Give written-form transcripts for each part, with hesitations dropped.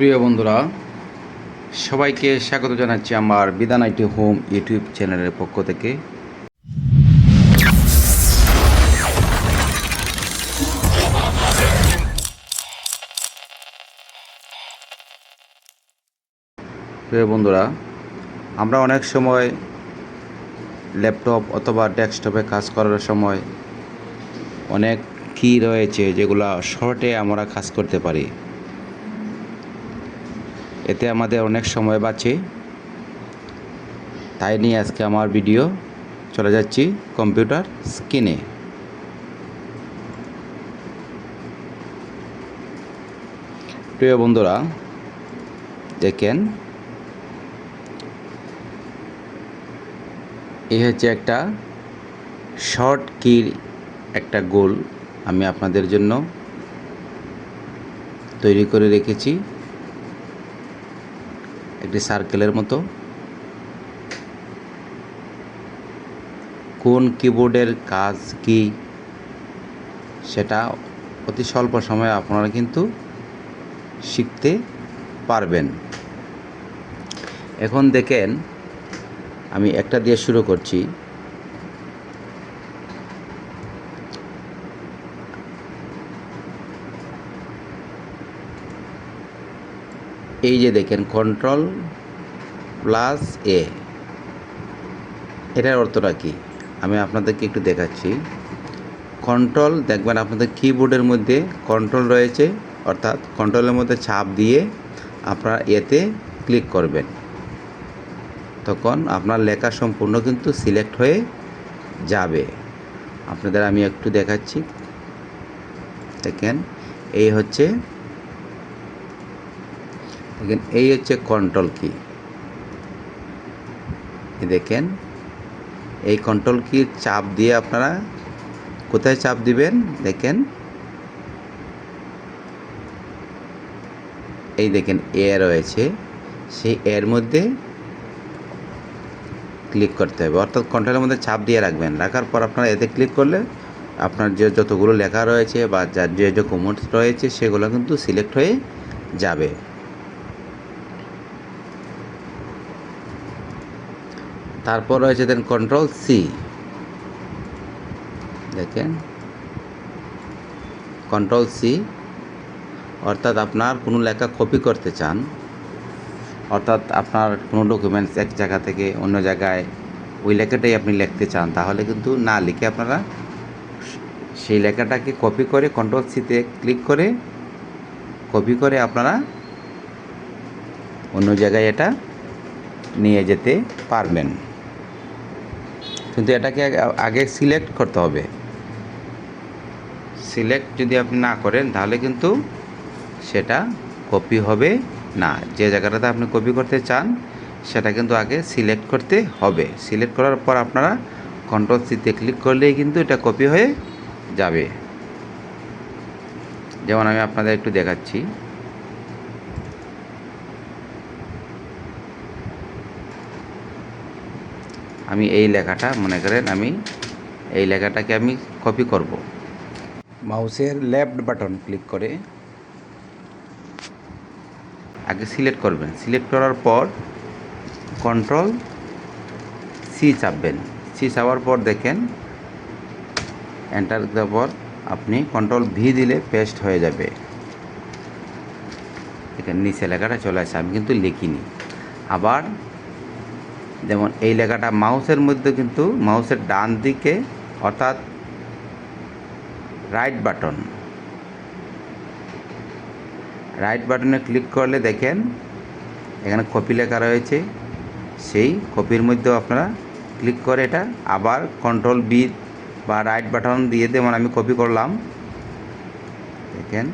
প্রিয় বন্ধুরা, সবাইকে স্বাগত জানাচ্ছি আমার বিধান আইটি হোম ইউটিউব চ্যানেলের পক্ষ থেকে। প্রিয় বন্ধুরা, আমরা অনেক সময় ল্যাপটপ অথবা ডেস্কটপে কাজ করার সময় অনেক কি রয়েছে যেগুলো শর্টে আমরা কাজ করতে পারি। এতে আমাদের অনেক সময় বাঁচে। তাই নিয়ে আজকে আমার ভিডিও চলে যাচ্ছি কম্পিউটার স্ক্রিনে। প্রিয় বন্ধুরা, দেখেন এই হচ্ছে একটা শর্ট কির একটা গোল আমি আপনাদের জন্য তৈরি করে রেখেছি, একটি সার্কেলের মতো। কোন কিবোর্ডের কাজ কি সেটা অতি স্বল্প সময়ে আপনারা কিন্তু শিখতে পারবেন। এখন দেখেন, আমি একটা দিয়ে শুরু করছি। এই যে দেখেন Ctrl+A, এটার অর্থটা কি আমি আপনাদেরকে একটু দেখাচ্ছি। কন্ট্রোল দেখবেন আপনাদের কিবোর্ডের মধ্যে কন্ট্রোল রয়েছে, অর্থাৎ কন্ট্রোলের মধ্যে চাপ দিয়ে আপনারা এতে ক্লিক করবেন, তখন আপনার লেখা সম্পূর্ণ কিন্তু সিলেক্ট হয়ে যাবে। আপনাদের আমি একটু দেখাচ্ছি। দেখেন এই হচ্ছে কন্ট্রোল কি। দেখেন এই কন্ট্রোল কি চাপ দিয়ে আপনারা কোথায় চাপ দিবেন, দেখেন এই দেখেন এ রয়েছে, সেই এর মধ্যে ক্লিক করতে হবে, অর্থাৎ কন্ট্রোলের মধ্যে চাপ দিয়ে রাখবেন। রাখার পর আপনারা এতে ক্লিক করলে আপনার যে যতগুলো লেখা রয়েছে বা যার যে যে কমেন্টস রয়েছে সেগুলো কিন্তু সিলেক্ট হয়ে যাবে। তারপর রয়েছে দেন Ctrl+C। দেখেন Ctrl+C, অর্থাৎ আপনার কোনো লেখা কপি করতে চান, অর্থাৎ আপনার কোনো ডকুমেন্টস এক জায়গা থেকে অন্য জায়গায় ওই লেখাটাই আপনি লিখতে চান, তাহলে কিন্তু না লিখে আপনারা সেই লেখাটাকে কপি করে Ctrl+C-তে ক্লিক করে কপি করে আপনারা অন্য জায়গায় এটা নিয়ে যেতে পারবেন। কিন্তু এটাকে আগে সিলেক্ট করতে হবে। সিলেক্ট যদি আপনি না করেন তাহলে কিন্তু সেটা কপি হবে না। যে জায়গাটাতে আপনি কপি করতে চান সেটা কিন্তু আগে সিলেক্ট করতে হবে। সিলেক্ট করার পর আপনারা Ctrl+C-তে ক্লিক করলেই কিন্তু এটা কপি হয়ে যাবে। যেমন আমি আপনাদের একটু দেখাচ্ছি। আমি এই লেখাটা মনে করেন আমি এই লেখাটাকে আমি কপি করব। মাউসের লেফট বাটন ক্লিক করে আগে সিলেক্ট করবেন। সিলেক্ট করার পর Ctrl+C চাপবেন। সি চাপার পর দেখেন এন্টার দেওয়ার পর আপনি Ctrl+V দিলে পেস্ট হয়ে যাবে। এখানে নিচে লেখাটা চলে আসে, আমি কিন্তু লিখিনি। আবার যেমন এই লেখাটা মাউসের মধ্যে কিন্তু মাউসের ডান দিকে, অর্থাৎ রাইট বাটনে ক্লিক করলে দেখেন এখানে কপি লেখা রয়েছে, সেই কপির মধ্যেও আপনারা ক্লিক করে এটা আবার Ctrl+V বা রাইট বাটন দিয়ে যেমন আমি কপি করলাম, দেখেন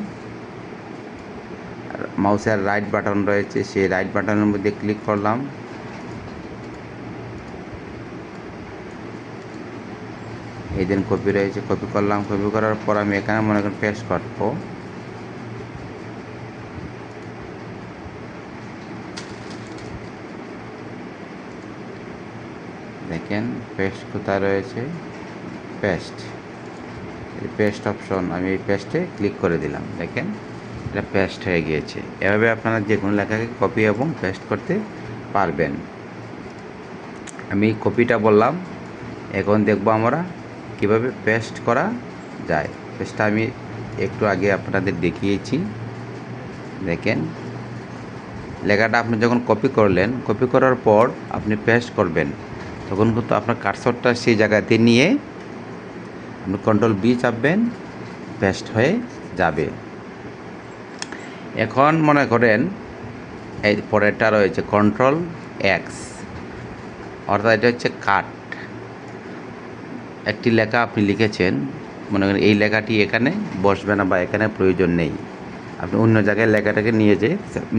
মাউসের রাইট বাটন রয়েছে, সেই রাইট বাটনের মধ্যে ক্লিক করলাম, এই দিন কপি রয়েছে, কপি করলাম। কপি করার পর আমি এখানে মনে করেন পেস্ট করব। দেখেন পেস্ট কোথায় রয়েছে, পেস্ট অপশন, আমি এই পেস্টে ক্লিক করে দিলাম। দেখেন এটা পেস্ট হয়ে গিয়েছে। এভাবে আপনারা যে কোনো লেখাকে কপি এবং পেস্ট করতে পারবেন। আমি কপিটা বললাম, এখন দেখব আমরা কিভাবে পেস্ট করা যায়। পেস্টটা আমি একটু আগে আপনাদের দেখিয়েছি। দেখেন, লেখাটা আপনি যখন কপি করলেন, কপি করার পর আপনি পেস্ট করবেন, তখন কিন্তু আপনার কার্সরটা সেই জায়গাতে নিয়ে আপনি কন্ট্রোল বি চাপবেন, পেস্ট হয়ে যাবে। এখন মনে করেন এই পরেরটা রয়েছে কন্ট্রোল এক্স, অর্থাৎ এটা হচ্ছে কাট। একটি লেখা আপনি লিখেছেন, মনে করেন এই লেখাটি এখানে বসবে না বা এখানে প্রয়োজন নেই, আপনি অন্য জায়গায় লেখাটাকে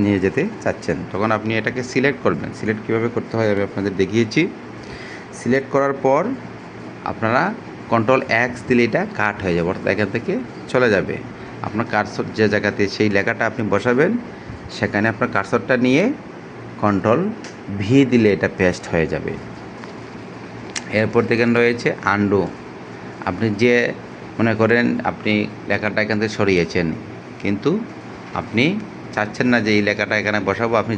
নিয়ে যেতে চাচ্ছেন, তখন আপনি এটাকে সিলেক্ট করবেন। সিলেক্ট কীভাবে করতে হয় আমি আপনাদের দেখিয়েছি। সিলেক্ট করার পর আপনারা কন্ট্রোল এক্স দিলে এটা কাট হয়ে যাবে, অর্থাৎ এখান থেকে চলে যাবে। আপনার কার্সর যে জায়গাতে সেই লেখাটা আপনি বসাবেন, সেখানে আপনার কার্সরটা নিয়ে কন্ট্রোল ভি দিলে এটা পেস্ট হয়ে যাবে। এরপর দেখেন রয়েছে আন্ডু। আপনি যে মনে করেন আপনি লেখাটা এখান থেকে সরিয়েছেন, কিন্তু আপনি চাচ্ছেন না যে এই লেখাটা এখানে বসাবো, আপনি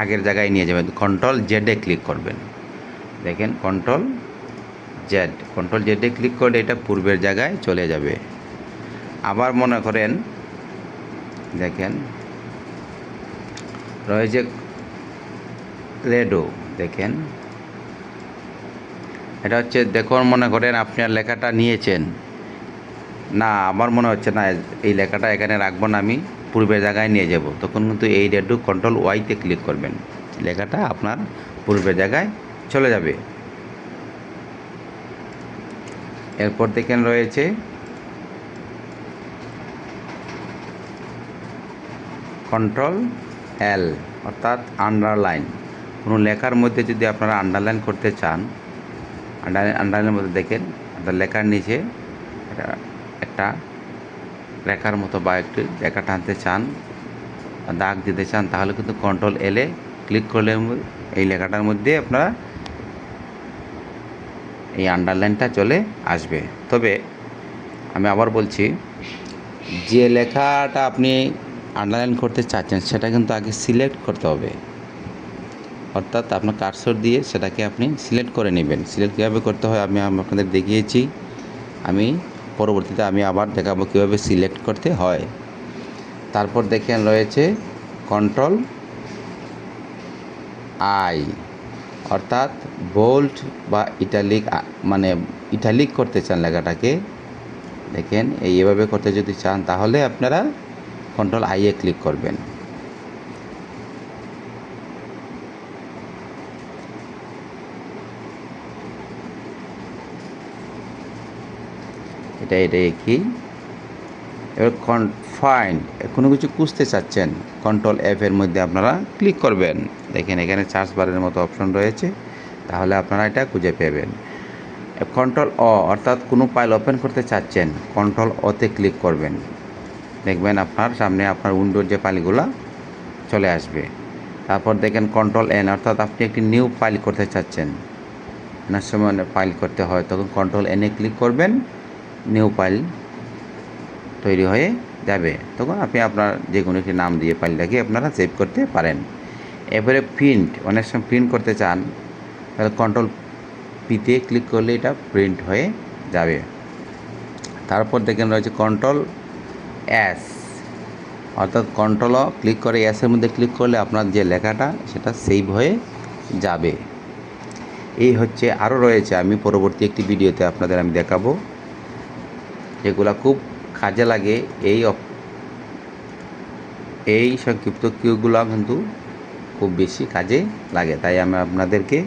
আগের জায়গায় নিয়ে যাবেন, কন্ট্রোল জেডে ক্লিক করবেন। দেখেন কন্ট্রোল জেডে ক্লিক করলে এটা পূর্বের জায়গায় চলে যাবে। আবার মনে করেন দেখেন রয়েছে রেডো। দেখেন এটা হচ্ছে, দেখুন মনে করেন আপনার লেখাটা নিয়েছেন, না আমার মনে হচ্ছে না এই লেখাটা এখানে রাখবো না, আমি পূর্বের জায়গায় নিয়ে যাব, তখন কিন্তু এই রেডো কন্ট্রোল ওয়াইতে ক্লিক করবেন, লেখাটা আপনার পূর্বের জায়গায় চলে যাবে। এরপর দেখেন রয়েছে কন্ট্রোল এল, অর্থাৎ আন্ডারলাইন। কোনো লেখার মধ্যে যদি আপনারা আন্ডারলাইন করতে চান, আন্ডারলাইনের মধ্যে দেখেন আপনার লেখার নিচে একটা রেখার মতো বা একটু রেখা টানতে চান, দাগ দিতে চান, তাহলে কিন্তু কন্ট্রোল এলে ক্লিক করলে এই লেখাটার মধ্যে আপনারা এই আন্ডারলাইনটা চলে আসবে। তবে আমি আবার বলছি, যে লেখাটা আপনি আন্ডারলাইন করতে চাচ্ছেন সেটা কিন্তু আগে সিলেক্ট করতে হবে, অর্থাৎ আপনার কার্সর দিয়ে সেটাকে আপনি সিলেক্ট করে নেবেন। সিলেক্ট কীভাবে করতে হয় আমি আপনাদের দেখিয়েছি, আমি পরবর্তীতে আবার দেখাবো কীভাবে সিলেক্ট করতে হয়। তারপর দেখেন রয়েছে কন্ট্রোল আই, অর্থাৎ বোল্ড বা ইটালিক, মানে ইটালিক করতে চান লেখাটাকে। দেখেন এইভাবে করতে যদি চান তাহলে আপনারা কন্ট্রোল আইয়ে ক্লিক করবেন। এটা কি এবার কনফাইন, কোনো কিছু খুঁজতে চাচ্ছেন, কন্ট্রোল এফ এর মধ্যে আপনারা ক্লিক করবেন। দেখেন এখানে সার্চ বারের মতো অপশন রয়েছে, তাহলে আপনারা এটা খুঁজে পাবেন। কন্ট্রোল অ, অর্থাৎ কোনো ফাইল ওপেন করতে চাচ্ছেন, কন্ট্রোল অতে ক্লিক করবেন, দেখবেন আপনার সামনে আপনার উইন্ডোর যে ফাইলগুলো চলে আসবে। তারপর দেখেন কন্ট্রোল এন, অর্থাৎ আপনি একটি নিউ ফাইল করতে চাচ্ছেন, অনেক সময় ফাইল করতে হয়, তখন কন্ট্রোল এনে ক্লিক করবেন, নিউ ফাইল তৈরি হয়ে যাবে, তখন আপনি আপনার যে কোনো একটি নাম দিয়ে ফাইলটাকে আপনারা সেভ করতে পারেন। এরপরে প্রিন্ট, অনেক সময় প্রিন্ট করতে চান, তাহলে কন্ট্রোল পিতে ক্লিক করলে এটা প্রিন্ট হয়ে যাবে। তারপর দেখেন রয়েছে কন্ট্রোল এস, অর্থাৎ কন্ট্রোল ক্লিক করে এসের মধ্যে ক্লিক করলে আপনার যে লেখাটা সেটা সেভ হয়ে যাবে। এই হচ্ছে, আরও রয়েছে, আমি পরবর্তী একটি ভিডিওতে আপনাদের আমি দেখাবো, যেগুলো খুব কাজে লাগে। এই সংক্ষিপ্ত কিগুলো কিন্তু খুব বেশি কাজে লাগে, তাই আমি আপনাদেরকে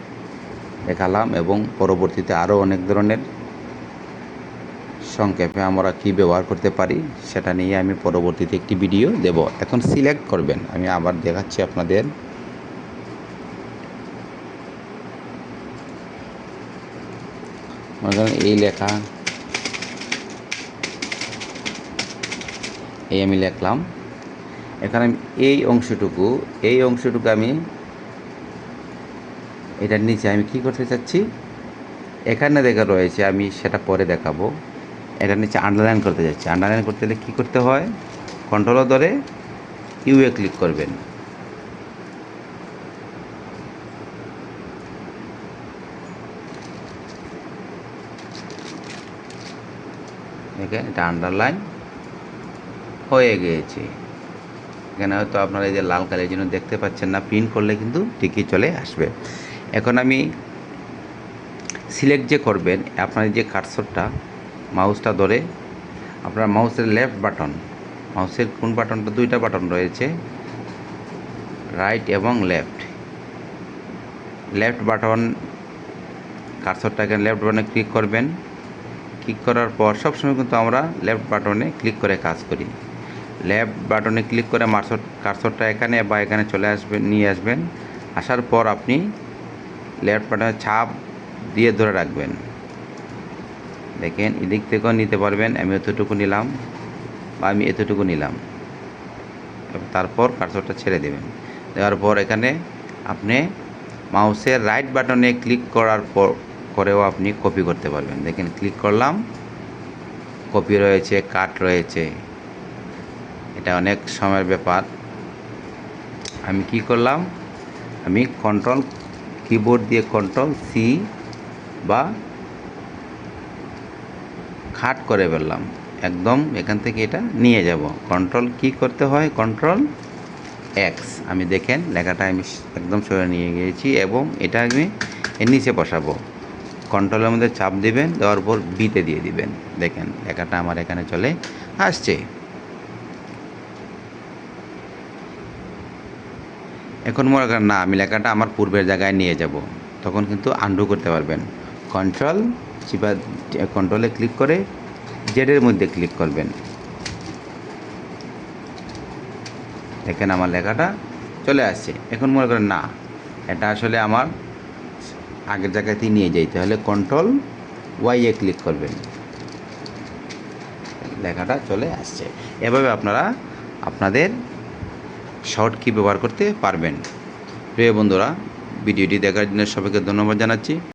দেখালাম, এবং পরবর্তীতে আরও অনেক ধরনের সংক্ষেপে আমরা কী ব্যবহার করতে পারি সেটা নিয়ে আমি পরবর্তীতে একটি ভিডিও দেব। এখন সিলেক্ট করবেন, আমি আবার দেখাচ্ছি আপনাদের। মনে করেন এই লেখা, এই আমি লিখলাম, এখানে এই অংশটুকু আমি এটার নিচে আমি কী করতে চাচ্ছি, এখানে দেখা রয়েছে, আমি সেটা পরে দেখাবো। এটার নিচে আন্ডারলাইন করতে যাচ্ছি। আন্ডারলাইন করতে হলে কী করতে হয়, কন্ট্রোল ধরে ইউএ ক্লিক করবেন। দেখেন এটা আন্ডারলাইন হয়ে গিয়েছে। এখানে হয়তো আপনারা এই যে লাল কালির জন্য দেখতে পাচ্ছেন না, প্রিন্ট করলে কিন্তু ঠিকই চলে আসবে। এখন আমি সিলেক্ট যে করবেন, আপনার যে কার্সরটা মাউসটা ধরে আপনার মাউসের লেফট বাটন, মাউসের কোন বাটনটা, দুইটা বাটন রয়েছে, রাইট এবং লেফট। লেফট বাটন কার্সরটাকে লেফট বাটনে ক্লিক করবেন। ক্লিক করার পর সবসময় কিন্তু আমরা লেফট বাটনে ক্লিক করে কাজ করি। লেফট বাটনে ক্লিক করে কার্সরটা এখানে বা এখানে চলে আসবেন, নিয়ে আসবেন। আসার পর আপনি লেফট বাটনে ছাপ দিয়ে ধরে রাখবেন। দেখেন এদিক থেকেও নিতে পারবেন। আমি এতটুকু নিলাম বা আমি এতটুকু নিলাম, তারপর কার্সরটা ছেড়ে দেবেন। দেওয়ার পর এখানে আপনি মাউসের রাইট বাটনে ক্লিক করার পর করেও আপনি কপি করতে পারবেন। দেখেন ক্লিক করলাম, কপি রয়েছে, কাট রয়েছে। এটা অনেক সময়ের ব্যাপার। আমি কি করলাম, আমি কন্ট্রোল কিবোর্ড দিয়ে কন্ট্রোল সি বা খাট করে ফেললাম, একদম এখান থেকে এটা নিয়ে যাব। কন্ট্রোল কি করতে হয়, কন্ট্রোল এক্স। আমি দেখেন লেখাটা আমি একদম সরে নিয়ে গিয়েছি এবং এটা আমি এর নিচে বসাবো। কন্ট্রোলের মধ্যে চাপ দিবেন, দেওয়ার পর বিতে দিয়ে দিবেন। দেখেন লেখাটা আমার এখানে চলে আসছে। এখন মনে করেন না, আমি লেখাটা আমার পূর্বের জায়গায় নিয়ে যাব, তখন কিন্তু আনডু করতে পারবেন। কন্ট্রোল চিপা, কন্ট্রোলে ক্লিক করে জেডের মধ্যে ক্লিক করবেন। দেখেন আমার লেখাটা চলে আসছে। এখন মনে করেন না, এটা আসলে আমার আগের জায়গাতেই নিয়ে যাইতে হলে কন্ট্রোল ওয়াইয়ে ক্লিক করবেন, লেখাটা চলে আসছে। এভাবে আপনারা আপনাদের শর্ট কি ব্যবহার করতে পারবেন। প্রিয় বন্ধুরা, ভিডিওটি দেখার জন্য সবাইকে ধন্যবাদ জানাচ্ছি।